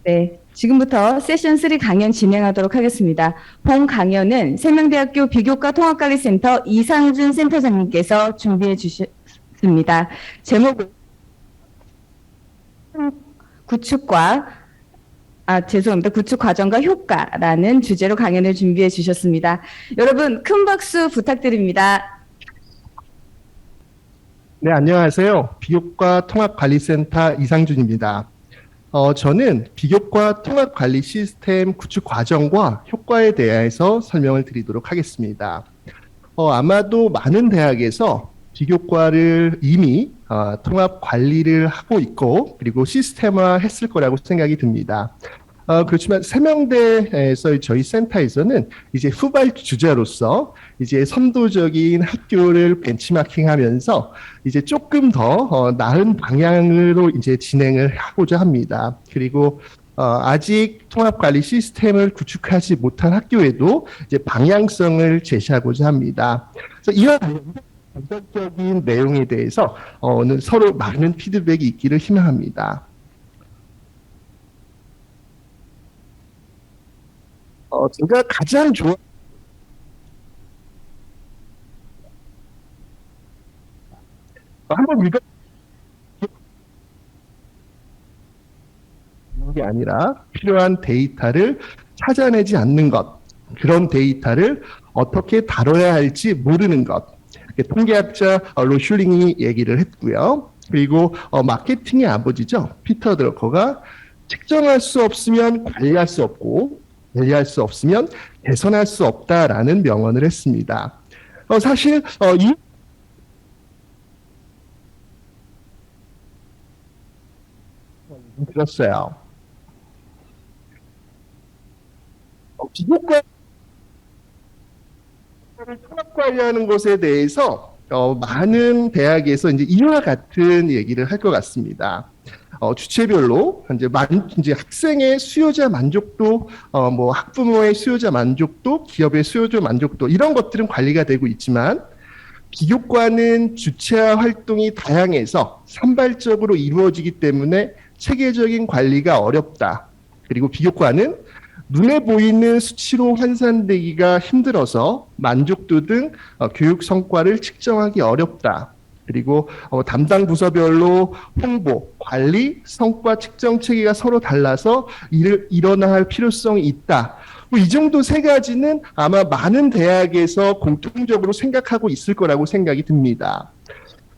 네, 지금부터 세션 3 강연 진행하도록 하겠습니다. 본 강연은 세명대학교 비교과 통합관리센터 이상준 센터장님께서 준비해 주셨습니다. 제목은 구축 과정과 효과라는 주제로 강연을 준비해 주셨습니다. 여러분 큰 박수 부탁드립니다. 네, 안녕하세요. 비교과 통합관리센터 이상준입니다. 저는 비교과 통합관리 시스템 구축 과정과 효과에 대해서 설명을 드리도록 하겠습니다. 아마도 많은 대학에서 비교과를 이미 통합관리를 하고 있고 그리고 시스템화 했을 거라고 생각이 듭니다. 그렇지만 세명대에서 저희 센터에서는 이제 후발주자로서 이제 선도적인 학교를 벤치마킹하면서 이제 조금 더 나은 방향으로 이제 진행을 하고자 합니다. 그리고 아직 통합관리 시스템을 구축하지 못한 학교에도 이제 방향성을 제시하고자 합니다. 그래서 이와 본격적인 내용에 대해서 서로 많은 피드백이 있기를 희망합니다. 제가 가장 한번 읽어 게 아니라 필요한 데이터를 찾아내지 않는 것, 그런 데이터를 어떻게 다뤄야 할지 모르는 것. 통계학자 로슐링이 얘기를 했고요. 그리고 마케팅의 아버지죠. 피터 드러커가 측정할 수 없으면 관리할 수 없고 관리할 수 없으면 개선할 수 없다라는 명언을 했습니다. 사실 이 들었어요. 비교과 통합 관리하는 것에 대해서 많은 대학에서 이와 같은 얘기를 할 것 같습니다. 주체별로 이제 학생의 수요자 만족도, 뭐 학부모의 수요자 만족도, 기업의 수요자 만족도 이런 것들은 관리가 되고 있지만 비교과는 주체와 활동이 다양해서 산발적으로 이루어지기 때문에 체계적인 관리가 어렵다. 그리고 비교과는 눈에 보이는 수치로 환산되기가 힘들어서 만족도 등 교육 성과를 측정하기 어렵다. 그리고 담당 부서별로 홍보, 관리, 성과 측정 체계가 서로 달라서 일어나야 할 필요성이 있다. 이 정도 세 가지는 아마 많은 대학에서 공통적으로 생각하고 있을 거라고 생각이 듭니다.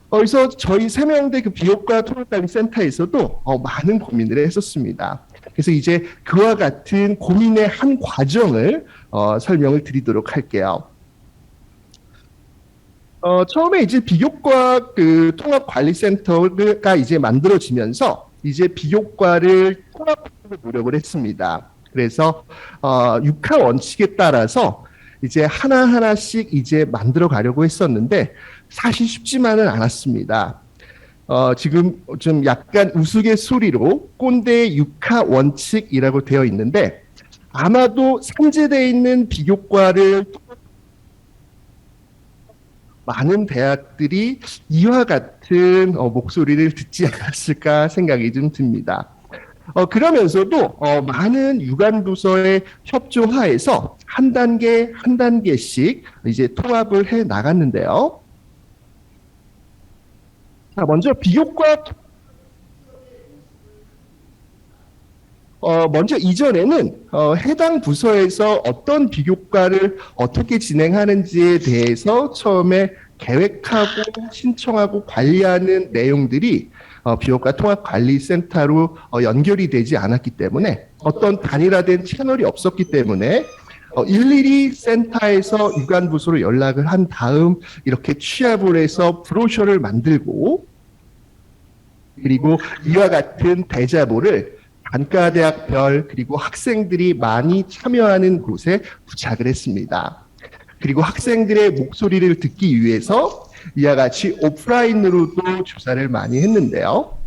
그래서 저희 세명대 그 비교과 통합관리센터에서도 많은 고민을 했었습니다. 그래서 이제 그와 같은 고민의 한 과정을 설명을 드리도록 할게요. 처음에 이제 비교과 그 통합관리센터가 이제 만들어지면서 이제 비교과를 통합하려고 노력을 했습니다. 그래서 6화 원칙에 따라서 이제 하나하나씩 이제 만들어 가려고 했었는데 사실 쉽지만은 않았습니다. 지금 좀 약간 우스갯소리로 꼰대 6화 원칙이라고 되어 있는데 아마도 산재되어 있는 비교과를 많은 대학들이 이와 같은 목소리를 듣지 않았을까 생각이 좀 듭니다. 그러면서도 많은 유관부서의 협조하에서 한 단계 한 단계씩 이제 통합을 해 나갔는데요. 자, 먼저 비교과 먼저 이전에는 해당 부서에서 어떤 비교과를 어떻게 진행하는지에 대해서 처음에 계획하고 신청하고 관리하는 내용들이 비교과 통합관리센터로 연결이 되지 않았기 때문에 어떤 단일화된 채널이 없었기 때문에 일일이 센터에서 유관부서로 연락을 한 다음 이렇게 취합을 해서 브로셔를 만들고 그리고 이와 같은 대자보를 단과대학별 그리고 학생들이 많이 참여하는 곳에 부착을 했습니다. 그리고 학생들의 목소리를 듣기 위해서 이와 같이 오프라인으로도 조사를 많이 했는데요.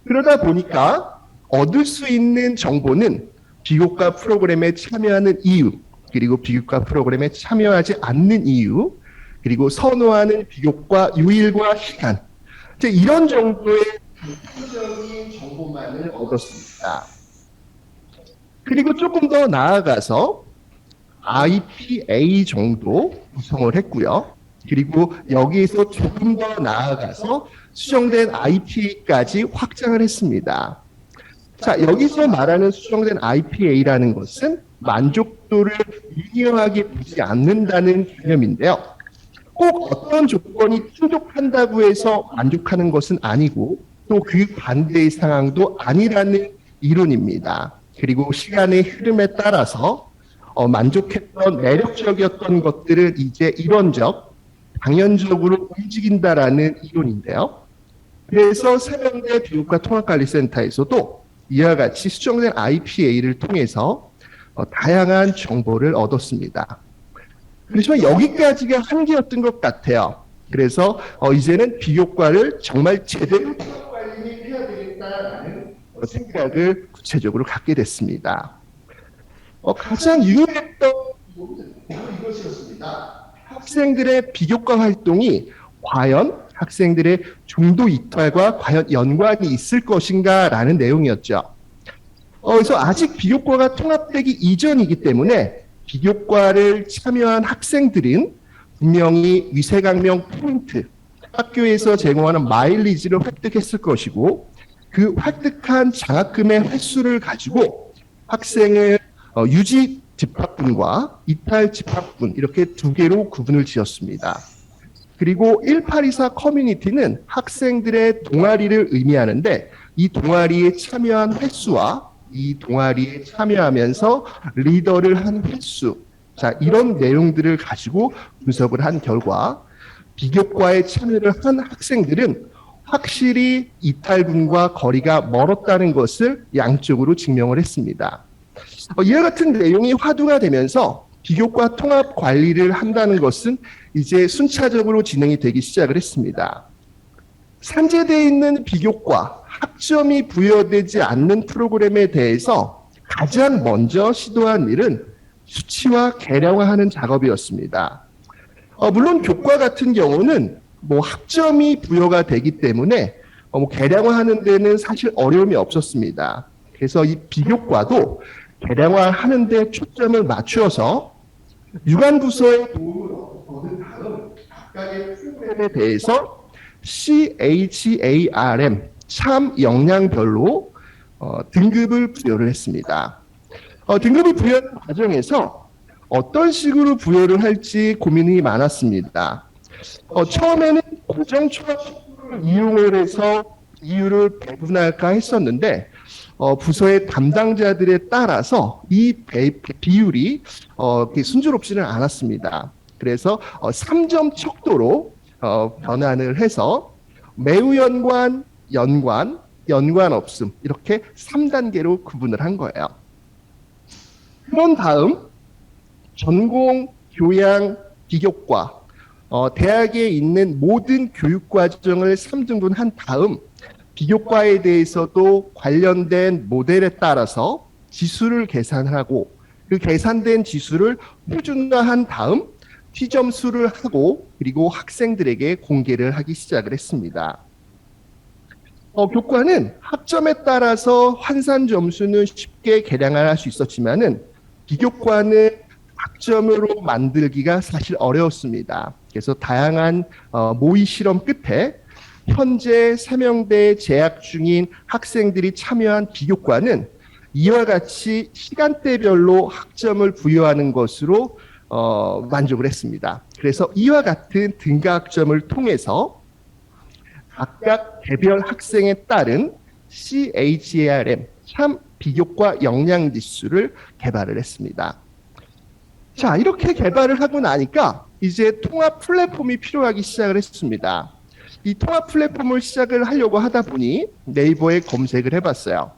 그러다 보니까 얻을 수 있는 정보는 비교과 프로그램에 참여하는 이유, 그리고 비교과 프로그램에 참여하지 않는 이유, 그리고 선호하는 비교과 요일과 시간, 이런 정도의 대표적인 정보만을 얻었습니다. 그리고 조금 더 나아가서 IPA 정도 구성을 했고요. 그리고 여기에서 조금 더 나아가서 수정된 IPA까지 확장을 했습니다. 자, 여기서 말하는 수정된 IPA라는 것은 만족도를 리니어하게 보지 않는다는 개념인데요. 꼭 어떤 조건이 충족한다고 해서 만족하는 것은 아니고 또 그 반대의 상황도 아니라는 이론입니다. 그리고 시간의 흐름에 따라서 만족했던 매력적이었던 것들을 이제 이론적, 당연적으로 움직인다라는 이론인데요. 그래서 세명대 비교과 통합관리센터에서도 이와 같이 수정된 IPA를 통해서 다양한 정보를 얻었습니다. 그렇지만 여기까지가 한계였던 것 같아요. 그래서 이제는 비교과를 정말 제대로 통합관리해야 되겠다라는 생각을 구체적으로 갖게 됐습니다. 가장 유효했던 이것이었습니다. 학생들의 비교과 활동이 과연 학생들의 중도 이탈과 과연 연관이 있을 것인가라는 내용이었죠. 그래서 아직 비교과가 통합되기 이전이기 때문에 비교과를 참여한 학생들은 분명히 위세강명 포인트, 학교에서 제공하는 마일리지를 획득했을 것이고 그 획득한 장학금의 횟수를 가지고 학생을 유지 집합분과 이탈 집합분 이렇게 두 개로 구분을 지었습니다. 그리고 1824 커뮤니티는 학생들의 동아리를 의미하는데 이 동아리에 참여한 횟수와 이 동아리에 참여하면서 리더를 한 횟수, 자 이런 내용들을 가지고 분석을 한 결과 비교과에 참여를 한 학생들은 확실히 이탈군과 거리가 멀었다는 것을 양쪽으로 증명을 했습니다. 이와 같은 내용이 화두화되면서 비교과 통합 관리를 한다는 것은 이제 순차적으로 진행이 되기 시작을 했습니다. 산재되어 있는 비교과 학점이 부여되지 않는 프로그램에 대해서 가장 먼저 시도한 일은 수치화 계량화하는 작업이었습니다. 물론 교과 같은 경우는 학점이 부여가 되기 때문에 계량화하는 데는 사실 어려움이 없었습니다. 그래서 이 비교과도 계량화하는 데 초점을 맞추어서 유관부서의 도움을 얻은 다음 각각의 프로그램에 대해서 CHARM, 참 역량별로 등급을 부여를 했습니다. 등급을 부여하는 과정에서 어떤 식으로 부여를 할지 고민이 많았습니다. 처음에는 고정초합 척도를 이용을 해서 이유를 배분할까 했었는데 부서의 담당자들에 따라서 이 비율이 순조롭지는 않았습니다. 그래서 3점 척도로 변환을 해서 매우 연관, 연관 없음 이렇게 3단계로 구분을 한 거예요. 그런 다음 전공, 교양, 비교과 대학에 있는 모든 교육과정을 3등분한 다음 비교과에 대해서도 관련된 모델에 따라서 지수를 계산하고 그 계산된 지수를 표준화한 다음 T점수를 하고 그리고 학생들에게 공개를 하기 시작을 했습니다. 교과는 학점에 따라서 환산 점수는 쉽게 계량을 할 수 있었지만은 비교과는 학점으로 만들기가 사실 어려웠습니다. 그래서 다양한 모의 실험 끝에 현재 세명대에 재학 중인 학생들이 참여한 비교과는 이와 같이 시간대별로 학점을 부여하는 것으로 만족을 했습니다. 그래서 이와 같은 등가학점을 통해서 각각 개별 학생에 따른 CHARM, 참 비교과 역량지수를 개발을 했습니다. 자, 이렇게 개발을 하고 나니까 이제 통합 플랫폼이 필요하기 시작을 했습니다. 이 통합 플랫폼을 시작을 하려고 하다 보니 네이버에 검색을 해봤어요.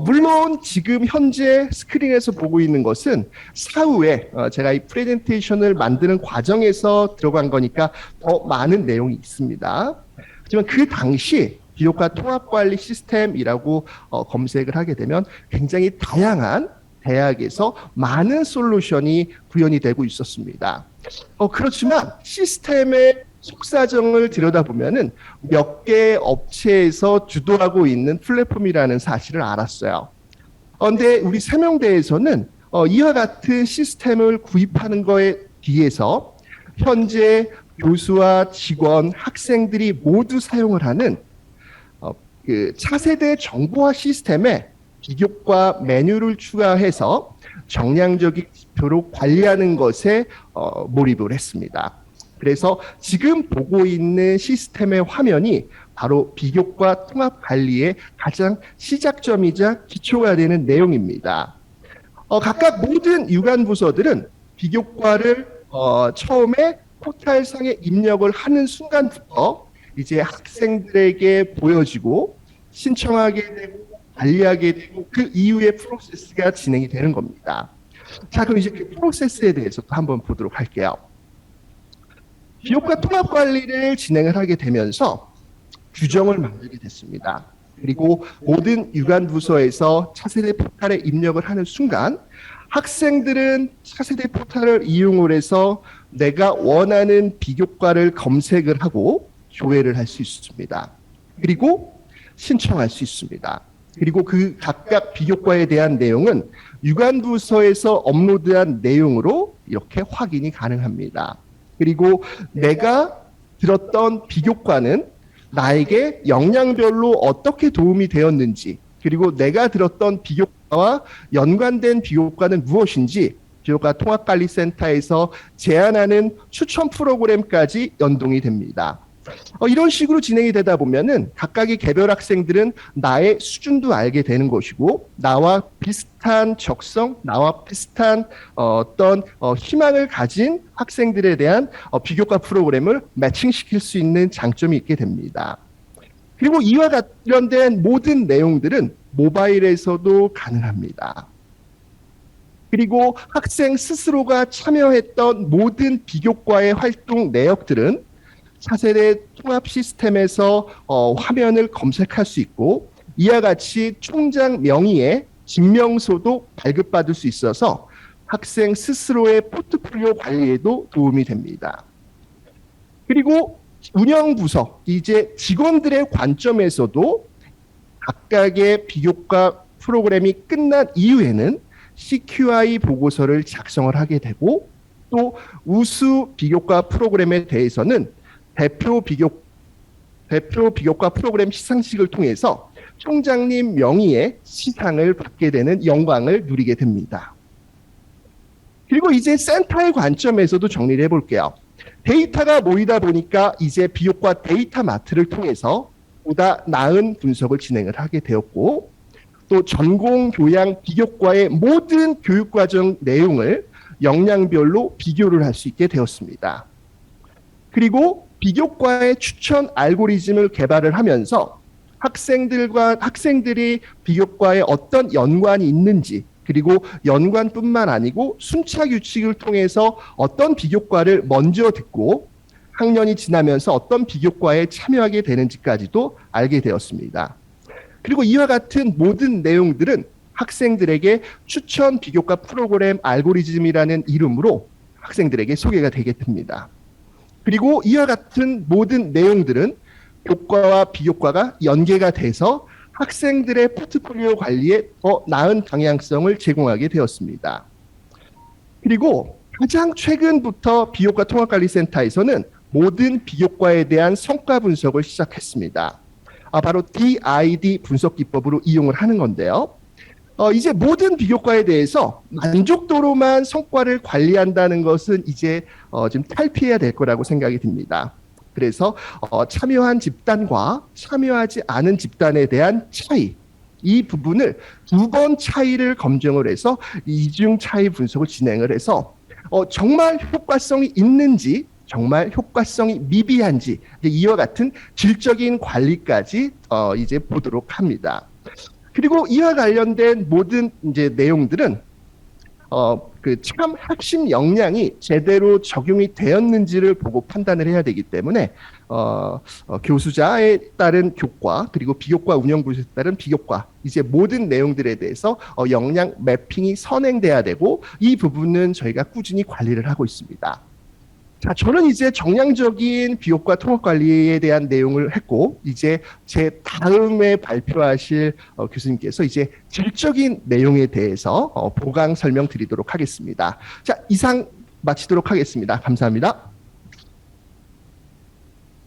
물론 지금 현재 스크린에서 보고 있는 것은 사후에 제가 이 프레젠테이션을 만드는 과정에서 들어간 거니까 더 많은 내용이 있습니다. 하지만 그 당시 비교과 통합관리 시스템이라고 검색을 하게 되면 굉장히 다양한 대학에서 많은 솔루션이 구현이 되고 있었습니다. 그렇지만 시스템의 속사정을 들여다보면은 몇 개의 업체에서 주도하고 있는 플랫폼이라는 사실을 알았어요. 근데 우리 세명대에서는 이와 같은 시스템을 구입하는 거에 비해서 현재 교수와 직원, 학생들이 모두 사용을 하는 그 차세대 정보화 시스템에 비교과 메뉴를 추가해서 정량적인 지표로 관리하는 것에 몰입을 했습니다. 그래서 지금 보고 있는 시스템의 화면이 바로 비교과 통합 관리의 가장 시작점이자 기초가 되는 내용입니다. 각각 모든 유관 부서들은 비교과를 처음에 포털상에 입력을 하는 순간부터 이제 학생들에게 보여지고 신청하게 되고 관리하게 되고 그 이후의 프로세스가 진행이 되는 겁니다. 자, 그럼 이제 그 프로세스에 대해서 또 한번 보도록 할게요. 비교과 통합 관리를 진행을 하게 되면서 규정을 만들게 됐습니다. 그리고 모든 유관 부서에서 차세대 포털에 입력을 하는 순간 학생들은 차세대 포털을 이용을 해서 내가 원하는 비교과를 검색을 하고 조회를 할 수 있습니다. 그리고 신청할 수 있습니다. 그리고 그 각각 비교과에 대한 내용은 유관 부서에서 업로드한 내용으로 이렇게 확인이 가능합니다. 그리고 내가 들었던 비교과는 나에게 역량별로 어떻게 도움이 되었는지, 그리고 내가 들었던 비교과와 연관된 비교과는 무엇인지 비교과 통합관리센터에서 제안하는 추천 프로그램까지 연동이 됩니다. 이런 식으로 진행이 되다 보면은 각각의 개별 학생들은 나의 수준도 알게 되는 것이고 나와 비슷한 적성, 나와 비슷한 어떤 희망을 가진 학생들에 대한 비교과 프로그램을 매칭시킬 수 있는 장점이 있게 됩니다. 그리고 이와 관련된 모든 내용들은 모바일에서도 가능합니다. 그리고 학생 스스로가 참여했던 모든 비교과의 활동 내역들은 차세대 통합 시스템에서 화면을 검색할 수 있고 이와 같이 총장 명의의 증명서도 발급받을 수 있어서 학생 스스로의 포트폴리오 관리에도 도움이 됩니다. 그리고 운영부서, 이제 직원들의 관점에서도 각각의 비교과 프로그램이 끝난 이후에는 CQI 보고서를 작성을 하게 되고 또 우수 비교과 프로그램에 대해서는 대표 비교과 프로그램 시상식을 통해서 총장님 명의의 시상을 받게 되는 영광을 누리게 됩니다. 그리고 이제 센터의 관점에서도 정리를 해볼게요. 데이터가 모이다 보니까 이제 비교과 데이터 마트를 통해서 보다 나은 분석을 진행을 하게 되었고 또 전공 교양 비교과의 모든 교육과정 내용을 역량별로 비교를 할 수 있게 되었습니다. 그리고 비교과의 추천 알고리즘을 개발을 하면서 학생들이 비교과에 어떤 연관이 있는지 그리고 연관뿐만 아니고 순차 규칙을 통해서 어떤 비교과를 먼저 듣고 학년이 지나면서 어떤 비교과에 참여하게 되는지까지도 알게 되었습니다. 그리고 이와 같은 모든 내용들은 학생들에게 추천 비교과 프로그램 알고리즘이라는 이름으로 학생들에게 소개가 되게 됩니다. 그리고 이와 같은 모든 내용들은 교과와 비교과가 연계가 돼서 학생들의 포트폴리오 관리에 더 나은 방향성을 제공하게 되었습니다. 그리고 가장 최근부터 비교과 통합관리센터에서는 모든 비교과에 대한 성과 분석을 시작했습니다. 바로 DID 분석 기법으로 이용을 하는 건데요. 이제 모든 비교과에 대해서 만족도로만 성과를 관리한다는 것은 이제 좀 탈피해야 될 거라고 생각이 듭니다. 그래서 참여한 집단과 참여하지 않은 집단에 대한 차이, 이 부분을 2번 차이를 검증을 해서 이중 차이 분석을 진행을 해서 정말 효과성이 있는지 정말 효과성이 미비한지 이와 같은 질적인 관리까지 이제 보도록 합니다. 그리고 이와 관련된 모든 이제 내용들은 그 참 핵심 역량이 제대로 적용이 되었는지를 보고 판단을 해야 되기 때문에 교수자에 따른 교과 그리고 비교과 운영부에 따른 비교과 이제 모든 내용들에 대해서 역량 매핑이 선행돼야 되고 이 부분은 저희가 꾸준히 관리를 하고 있습니다. 자, 저는 이제 정량적인 비효과 통합 관리에 대한 내용을 했고, 이제 제 다음에 발표하실 교수님께서 이제 질적인 내용에 대해서 보강 설명드리도록 하겠습니다. 자, 이상 마치도록 하겠습니다. 감사합니다.